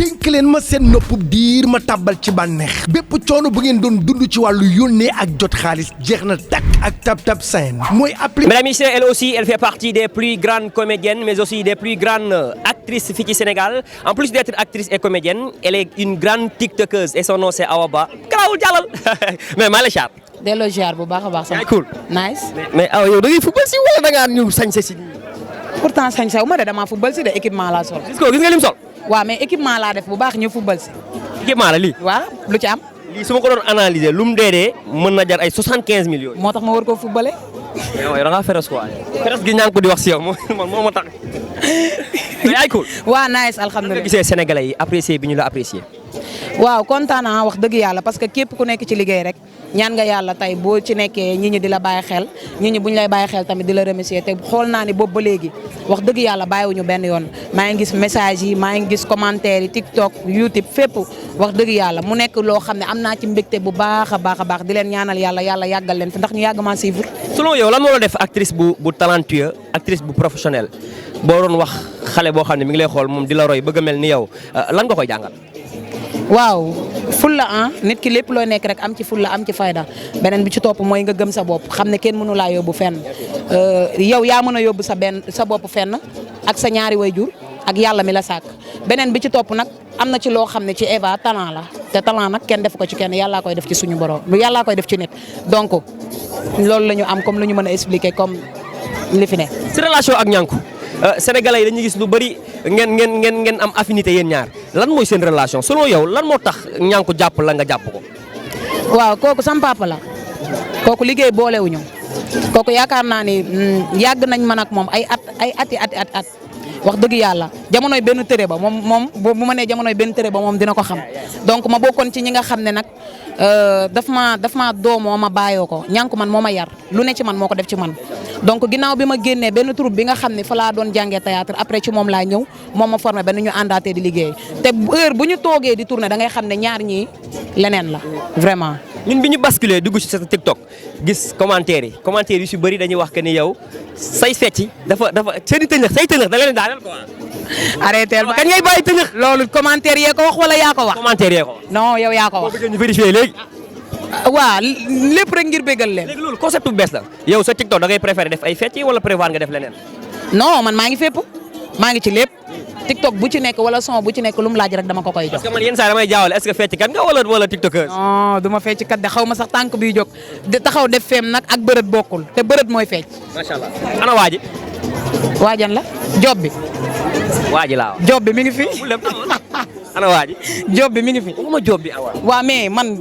dénk leen ma seen nopp diir ma tàbbal ci bànneex bépp coono bu ngeen doon dund ci wàllu yónnee ak jot xaalis jeex na takk ak TapTap Send mooy appli. Mesdames et messieurs, elle aussi, elle fait partie des plus grandes comédiennes, mais aussi des plus grandes actrices fii ci Sénégal. En plus d'être actrice et comédienne, elle est une grande tiktokeuse et son nom c'est Awa Ba. Karaawul jàllal mais maa la char. delloo ziar bu baax a baax. yaa cool. nice. mais Awa yow da ngay football si wala da ngaa ñëw sañse si. pourtant sañ saw ma de damaa football si de équipement laa sol. gis nga lim sol. waaw mais équipement laa def bu baax ñu football si. équipement la lii. waaw lu ci am. lii su ma ko doon analyser lu mu dee mën na jar ay 75 millions. moo tax ma war koo footballé. yow da ngaa féroce quoi. féroce gi ñaa ngi ko di wax si yow moo ma tax. mais ay cool. waaw nice nga alhamdulilah. gisee sénégalais yi apprécié bi ñu la apprécié. waaw kontaan naa wax dëgg yàlla parce que képp ku nekk ci liggéey rek ñaan nga yàlla tey boo ci nekkee ñi di la bàyyi xel ñi bu ñu lay bàyyi xel tamit di la remercier te xool naa ni boobu ba léegi wax dëgg yàlla bàyyiwuñu benn yoon maa ngi gis message yi maa ngi gis commentaire yi TikTok YouTube fépp wax dëgg yàlla mu nekk loo xam ne am naa ci mbégte bu baax a baax di leen ñaanal yàlla yàggal leen fi ndax ñu yàgg maa suivre. selon yow lan moo la def actrice bu talentueux actrice bu professionnelle boo doon wax xale boo xam ne mi ngi lay xool moom di la roy bëgg a mel ni yow lan nga koy jàngal. waaw fulla nit ki lépp loo nekk rek am ci fulla am ci fayda beneen bi ci topp mooy nga gëm sa bopp xam ne kenn mënu laa yóbbu fenn yow yaa mën a yóbbu sa bopp fenn ak sa ñaari wayjur ak yàlla mi la sàkk beneen bi ci topp nag am na ci loo xam ne ci Eva talent la te talent nag kenn def ko ci kenn yàllaa koy def ci suñu borom yàllaa koy def ci nit donc loolu la ñu am comme lu ñu mën a expliquer comme li fi ne. si relation ak ñànku sénégalais yi dañuy gis lu bëri ngeen am affinité yéen ñaar lan mooy seen relation selon yow lan moo tax ñànku jàpp la nga jàpp ko. waaw kooku sam papa la kooku liggéey boolewuñu kooku yaakaar naa ni yàgg nañ man ak moom ay at wax dëgg yàlla jamonoy benn tëré ba moom bu ma nee jamonoy benn tëré ba moom dina ko xam donc ma bokkoon ci ñi nga xam ne nag daf ma doomoo ma bàyyoo ko ñànku man moo ma yar lu ne ci man moo ko def ci man. donc ginnaaw bi ma génnee benn troupe bi nga xam ne fa laa doon jàngee théâtre après ci moom laa ñëw moom ma formé ba nu ñu àndaatee di liggéey te heure bu ñu toogee di tourner da ngay xam ne ñaar ñii leneen la vraiment. ñun bi ñu basculé dugg ci sa TikTok gis commentaire yi su bëri dañuy wax que ni yow say fecci dafa seen i say tënëx da nga leen daaneel quoi. arrêté ba kañ ngay bàyyi tënëx. loolu commentaire yee ko wax wala yaa ko wax. commentaire yee ko wax. non yow yaa ko wax. boo bëggee ñu vérifier léegi. waaw lépp rek ngir bégal leen. léegi loolu concept bu bees la yow sa TikTok da ngay préféré def ay fecc wala prévoir nga def leneen. non man maa ngi fépp maa ngi ci lépp TikTok bu ci nekk wala son bu ci nekk lu mu laaj rek dama ko koy jox. parce que man yenn saa damay jaawale est-ce que fecc kat nga wala TikToker. non du ma fecc kat de xaw ma sax tànk biy jóg di taxaw def feem nag ak bërët bokkul te bërët mooy fecc. macha allah ana waa ji. waajan la job bi. waa ji laa wax. job bi mi ngi fi. ana waa ji. job bi mi ngi fi. waxuma job bi waaw mais man.